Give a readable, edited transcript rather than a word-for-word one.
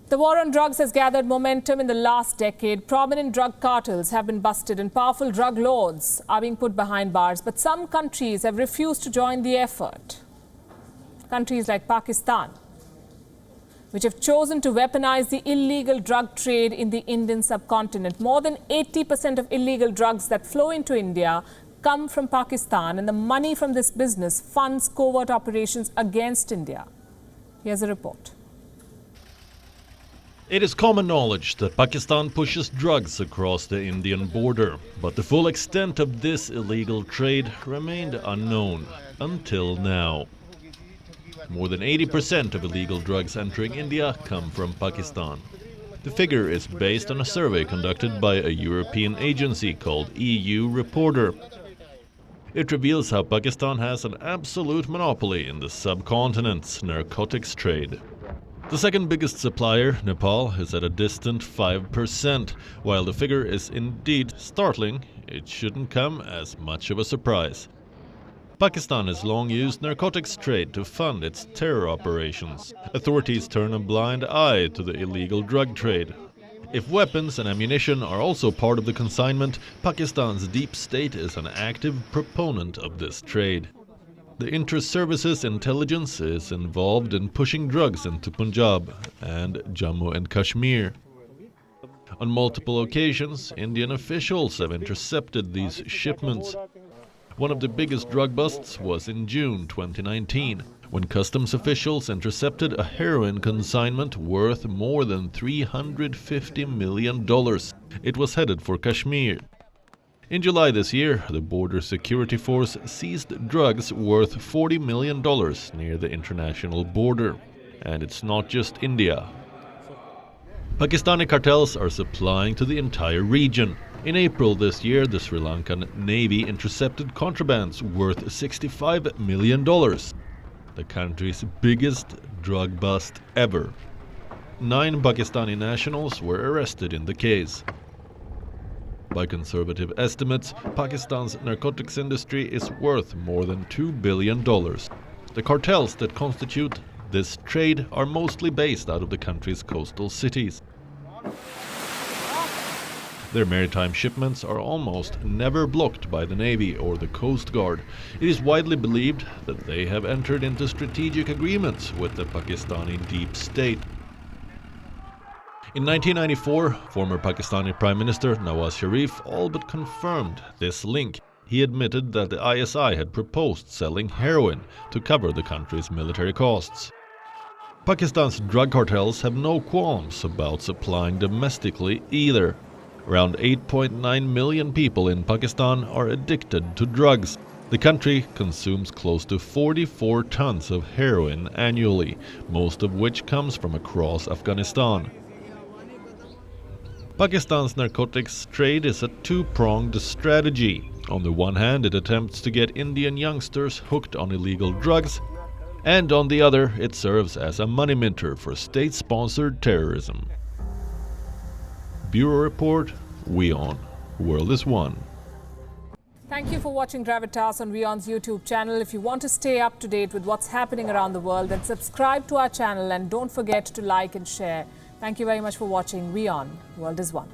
The war on drugs has gathered momentum in the last decade. Prominent drug cartels have been busted and powerful drug lords are being put behind bars. But some countries have refused to join the effort. Countries like Pakistan, which have chosen to weaponize the illegal drug trade in the Indian subcontinent. More than 80% of illegal drugs that flow into India come from Pakistan, and the money from this business funds covert operations against India. Here's a report. It is common knowledge that Pakistan pushes drugs across the Indian border, but the full extent of this illegal trade remained unknown until now. More than 80% of illegal drugs entering India come from Pakistan. The figure is based on a survey conducted by a European agency called EU Reporter. It reveals how Pakistan has an absolute monopoly in the subcontinent's narcotics trade. The second biggest supplier, Nepal, is at a distant 5%. While the figure is indeed startling, it shouldn't come as much of a surprise. Pakistan has long used narcotics trade to fund its terror operations. Authorities turn a blind eye to the illegal drug trade. If weapons and ammunition are also part of the consignment, Pakistan's deep state is an active proponent of this trade. The Inter-Services Intelligence is involved in pushing drugs into Punjab and Jammu and Kashmir. On multiple occasions, Indian officials have intercepted these shipments. One of the biggest drug busts was in June 2019, when customs officials intercepted a heroin consignment worth more than $350 million. It was headed for Kashmir. In July this year, the Border Security Force seized drugs worth $40 million near the international border. And it's not just India. Pakistani cartels are supplying to the entire region. In April this year, the Sri Lankan Navy intercepted contrabands worth $65 million. The country's biggest drug bust ever. 9 Pakistani nationals were arrested in the case. By conservative estimates, Pakistan's narcotics industry is worth more than $2 billion. The cartels that constitute this trade are mostly based out of the country's coastal cities. Their maritime shipments are almost never blocked by the Navy or the Coast Guard. It is widely believed that they have entered into strategic agreements with the Pakistani deep state. In 1994, former Pakistani Prime Minister Nawaz Sharif all but confirmed this link. He admitted that the ISI had proposed selling heroin to cover the country's military costs. Pakistan's drug cartels have no qualms about supplying domestically either. Around 8.9 million people in Pakistan are addicted to drugs. The country consumes close to 44 tons of heroin annually, most of which comes from across Afghanistan. Pakistan's narcotics trade is a two-pronged strategy. On the one hand, it attempts to get Indian youngsters hooked on illegal drugs, and on the other, it serves as a money minter for state-sponsored terrorism. Bureau Report, WION. World is One. Thank you for watching Gravitas on WION's YouTube channel. If you want to stay up to date with what's happening around the world, then subscribe to our channel and don't forget to like and share. Thank you very much for watching WION. World is One.